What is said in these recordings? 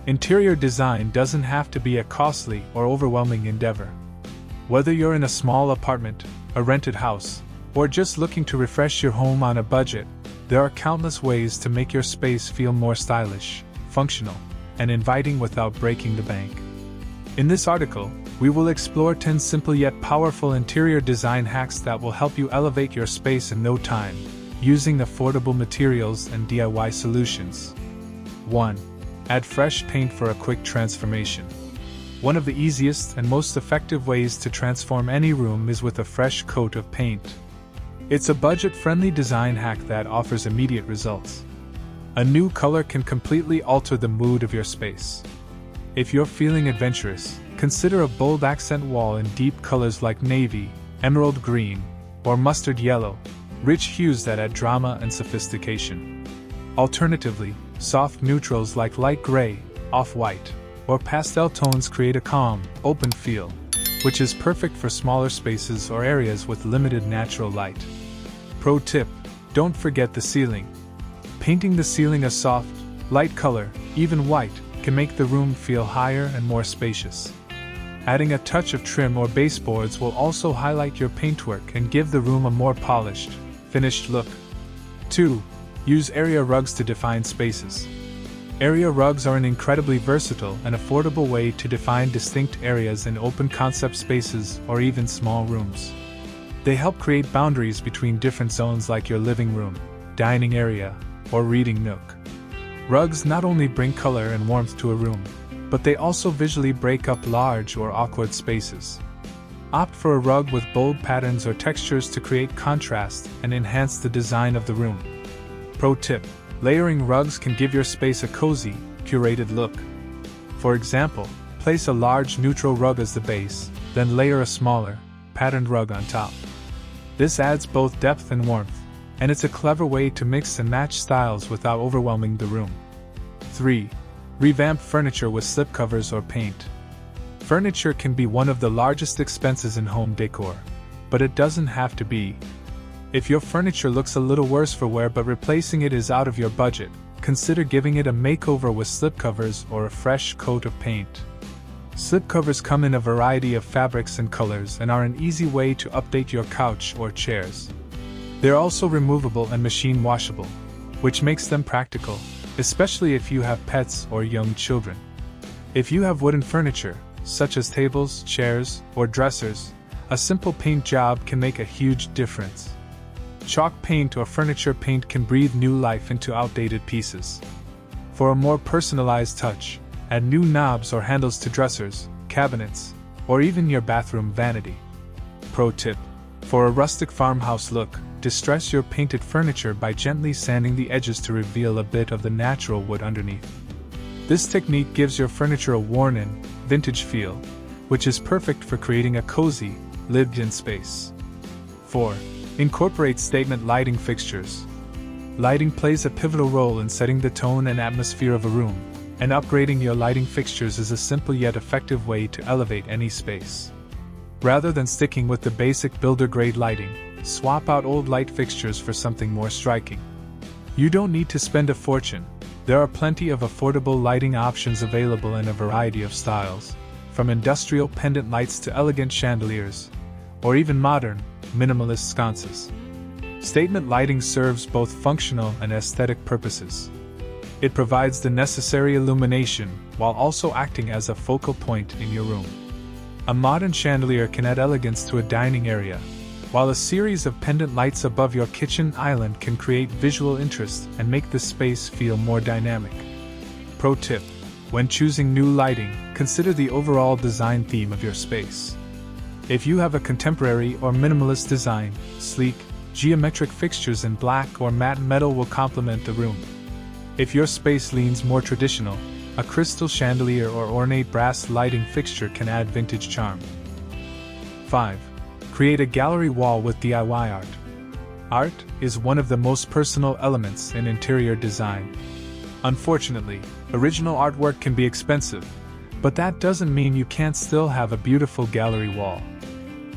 Interior design doesn't have to be a costly or overwhelming endeavor. Whether you're in a small apartment, a rented house, or just looking to refresh your home on a budget, there are countless ways to make your space feel more stylish, functional, and inviting without breaking the bank. In this article, we will explore 10 simple yet powerful interior design hacks that will help you elevate your space in no time, using affordable materials and DIY solutions. 1. Add fresh paint for a quick transformation. One of the easiest and most effective ways to transform any room is with a fresh coat of paint. It's a budget-friendly design hack that offers immediate results. A new color can completely alter the mood of your space. If you're feeling adventurous, consider a bold accent wall in deep colors like navy, emerald green, or mustard yellow, rich hues that add drama and sophistication. Alternatively, soft neutrals like light gray, off-white, or pastel tones create a calm, open feel, which is perfect for smaller spaces or areas with limited natural light. Pro tip: don't forget the ceiling. Painting the ceiling a soft, light color, even white, can make the room feel higher and more spacious. Adding a touch of trim or baseboards will also highlight your paintwork and give the room a more polished, finished look. 2. Use area rugs to define spaces. Area rugs are an incredibly versatile and affordable way to define distinct areas in open-concept spaces or even small rooms. They help create boundaries between different zones like your living room, dining area, or reading nook. Rugs not only bring color and warmth to a room, but they also visually break up large or awkward spaces. Opt for a rug with bold patterns or textures to create contrast and enhance the design of the room. Pro tip: layering rugs can give your space a cozy, curated look. For example, place a large neutral rug as the base, then layer a smaller, patterned rug on top. This adds both depth and warmth, and it's a clever way to mix and match styles without overwhelming the room. 3. Revamp furniture with slipcovers or paint. Furniture can be one of the largest expenses in home decor, but it doesn't have to be. If your furniture looks a little worse for wear but replacing it is out of your budget, consider giving it a makeover with slipcovers or a fresh coat of paint. Slipcovers come in a variety of fabrics and colors and are an easy way to update your couch or chairs. They're also removable and machine washable, which makes them practical, especially if you have pets or young children. If you have wooden furniture, such as tables, chairs, or dressers, a simple paint job can make a huge difference. Chalk paint or furniture paint can breathe new life into outdated pieces. For a more personalized touch, add new knobs or handles to dressers, cabinets, or even your bathroom vanity. Pro tip: for a rustic farmhouse look, distress your painted furniture by gently sanding the edges to reveal a bit of the natural wood underneath. This technique gives your furniture a worn-in, vintage feel, which is perfect for creating a cozy, lived-in space. 4. Incorporate statement lighting fixtures. Lighting plays a pivotal role in setting the tone and atmosphere of a room, and upgrading your lighting fixtures is a simple yet effective way to elevate any space. Rather than sticking with the basic builder-grade lighting, swap out old light fixtures for something more striking. You don't need to spend a fortune. There are plenty of affordable lighting options available in a variety of styles, from industrial pendant lights to elegant chandeliers, or even modern, minimalist sconces. Statement lighting serves both functional and aesthetic purposes. It provides the necessary illumination while also acting as a focal point in your room. A modern chandelier can add elegance to a dining area, while a series of pendant lights above your kitchen island can create visual interest and make the space feel more dynamic. Pro tip: when choosing new lighting, consider the overall design theme of your space. If you have a contemporary or minimalist design, sleek, geometric fixtures in black or matte metal will complement the room. If your space leans more traditional, a crystal chandelier or ornate brass lighting fixture can add vintage charm. 5. Create a gallery wall with DIY art. Art is one of the most personal elements in interior design. Unfortunately, original artwork can be expensive, but that doesn't mean you can't still have a beautiful gallery wall.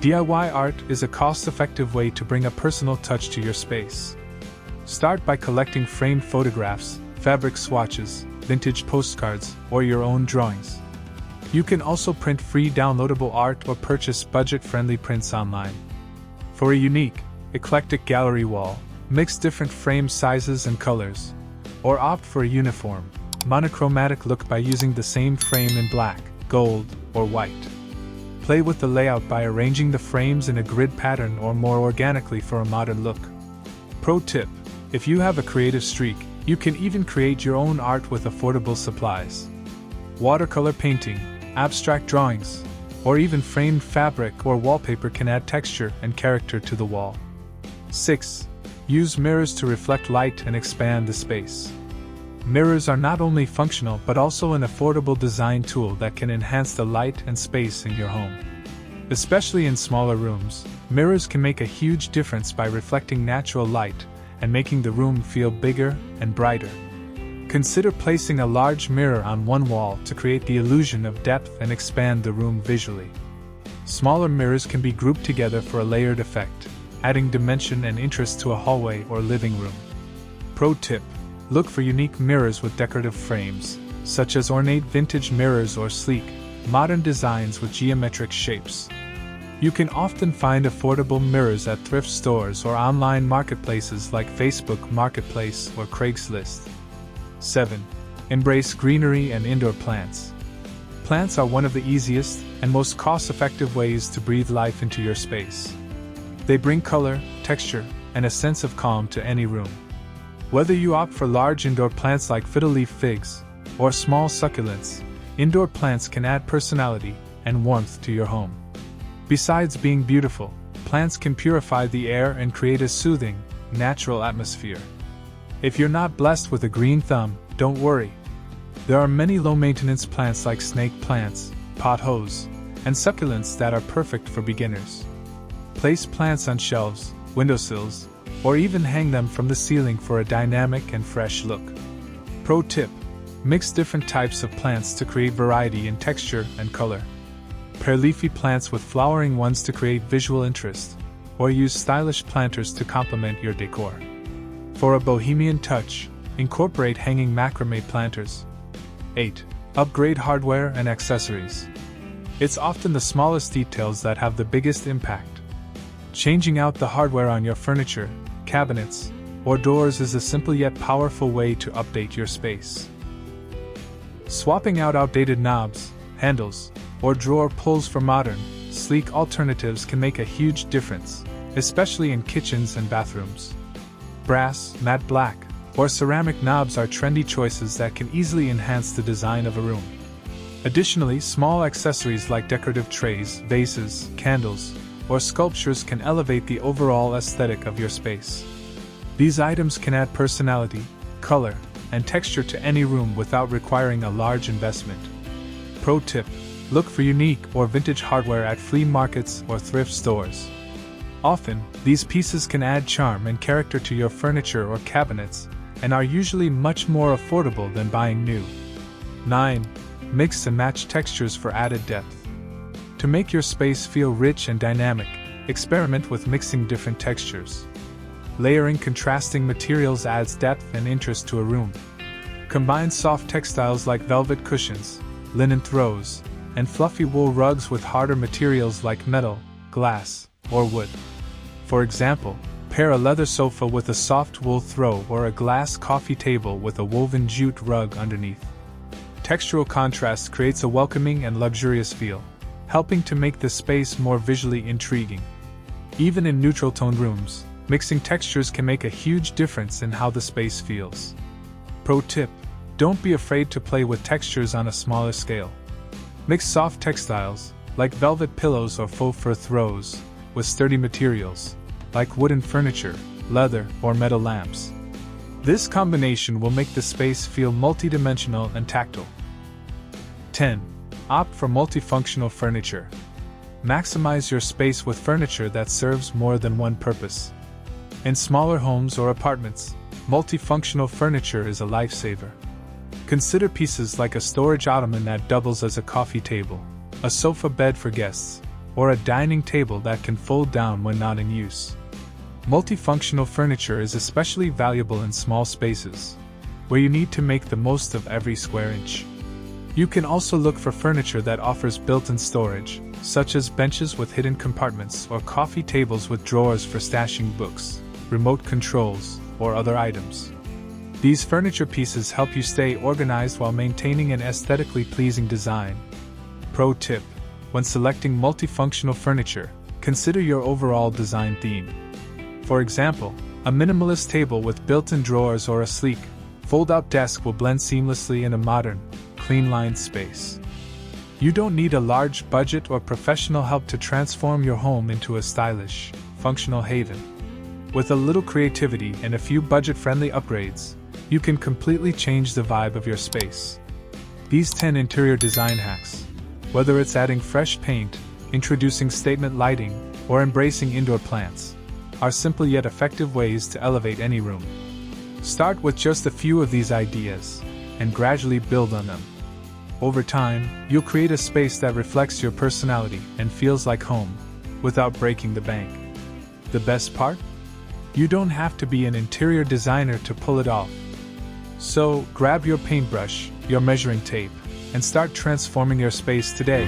DIY art is a cost-effective way to bring a personal touch to your space. Start by collecting framed photographs, fabric swatches, vintage postcards, or your own drawings. You can also print free downloadable art or purchase budget-friendly prints online. For a unique, eclectic gallery wall, mix different frame sizes and colors, or opt for a uniform, monochromatic look by using the same frame in black, gold, or white. Play with the layout by arranging the frames in a grid pattern or more organically for a modern look. Pro tip: if you have a creative streak, you can even create your own art with affordable supplies. Watercolor painting, abstract drawings, or even framed fabric or wallpaper can add texture and character to the wall. 6. Use mirrors to reflect light and expand the space. Mirrors are not only functional but also an affordable design tool that can enhance the light and space in your home. Especially in smaller rooms, mirrors can make a huge difference by reflecting natural light and making the room feel bigger and brighter. Consider placing a large mirror on one wall to create the illusion of depth and expand the room visually. Smaller mirrors can be grouped together for a layered effect, adding dimension and interest to a hallway or living room. Pro tip: look for unique mirrors with decorative frames, such as ornate vintage mirrors or sleek, modern designs with geometric shapes. You can often find affordable mirrors at thrift stores or online marketplaces like Facebook Marketplace or Craigslist. 7. Embrace greenery and indoor plants. Plants are one of the easiest and most cost-effective ways to breathe life into your space. They bring color, texture, and a sense of calm to any room. Whether you opt for large indoor plants like fiddle-leaf figs or small succulents, indoor plants can add personality and warmth to your home. Besides being beautiful, plants can purify the air and create a soothing, natural atmosphere. If you're not blessed with a green thumb, don't worry. There are many low-maintenance plants like snake plants, pothos, and succulents that are perfect for beginners. Place plants on shelves, windowsills, or even hang them from the ceiling for a dynamic and fresh look. Pro tip: mix different types of plants to create variety in texture and color. Pair leafy plants with flowering ones to create visual interest, or use stylish planters to complement your decor. For a bohemian touch, incorporate hanging macrame planters. 8. Upgrade hardware and accessories. It's often the smallest details that have the biggest impact. Changing out the hardware on your furniture, cabinets, or doors is a simple yet powerful way to update your space. Swapping out outdated knobs, handles, or drawer pulls for modern, sleek alternatives can make a huge difference, especially in kitchens and bathrooms. Brass, matte black, or ceramic knobs are trendy choices that can easily enhance the design of a room. Additionally, small accessories like decorative trays, vases, candles, or sculptures can elevate the overall aesthetic of your space. These items can add personality, color, and texture to any room without requiring a large investment. Pro tip: look for unique or vintage hardware at flea markets or thrift stores. Often, these pieces can add charm and character to your furniture or cabinets, and are usually much more affordable than buying new. 9. Mix and match textures for added depth. To make your space feel rich and dynamic, experiment with mixing different textures. Layering contrasting materials adds depth and interest to a room. Combine soft textiles like velvet cushions, linen throws, and fluffy wool rugs with harder materials like metal, glass, or wood. For example, pair a leather sofa with a soft wool throw or a glass coffee table with a woven jute rug underneath. Textural contrast creates a welcoming and luxurious feel, helping to make the space more visually intriguing. Even in neutral-toned rooms, mixing textures can make a huge difference in how the space feels. Pro tip: don't be afraid to play with textures on a smaller scale. Mix soft textiles, like velvet pillows or faux fur throws, with sturdy materials, like wooden furniture, leather, or metal lamps. This combination will make the space feel multidimensional and tactile. 10. Opt for multifunctional furniture. Maximize your space with furniture that serves more than one purpose. In smaller homes or apartments, multifunctional furniture is a lifesaver. Consider pieces like a storage ottoman that doubles as a coffee table, a sofa bed for guests, or a dining table that can fold down when not in use. Multifunctional furniture is especially valuable in small spaces. where you need to make the most of every square inch. You can also look for furniture that offers built-in storage, such as benches with hidden compartments or coffee tables with drawers for stashing books, remote controls, or other items. These furniture pieces help you stay organized while maintaining an aesthetically pleasing design. Pro tip: when selecting multifunctional furniture, consider your overall design theme. For example, a minimalist table with built-in drawers or a sleek, fold-out desk will blend seamlessly in a modern, clean-lined space. You don't need a large budget or professional help to transform your home into a stylish, functional haven. With a little creativity and a few budget-friendly upgrades, you can completely change the vibe of your space. These 10 interior design hacks, whether it's adding fresh paint, introducing statement lighting, or embracing indoor plants, are simple yet effective ways to elevate any room. Start with just a few of these ideas, and gradually build on them. Over time, you'll create a space that reflects your personality and feels like home, without breaking the bank. The best part? You don't have to be an interior designer to pull it off. So, grab your paintbrush, your measuring tape, and start transforming your space today.